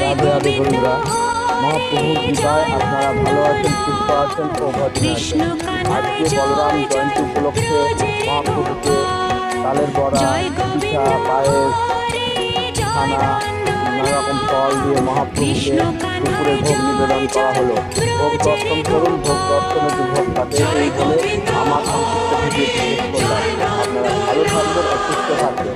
রাধে রাধে বন্ধুরা। মহাপ্রভুর কৃপায় আপনারা ভালো আছেন, সুস্থ আছেন ও ভজনে আছেন। আজকে বলরাম জয়ন্তী উপলক্ষে মহাপ্রভুকে তালের বড়া, পিঠা, পায়েস, ছানা, নানা রকম ফল দিয়ে মহাপ্রভুকে দুপুরে ভোগ নিবেদন করা হলো। ভোগ দর্শন করুন, ভোগ দর্শনে যে ভোগ থাকে এই বলে আমার সংক্ষিপ্ত ভিডিওটি শেষ করলাম। আপনারা ভালো থাকবেন ও সুস্থ থাকবেন।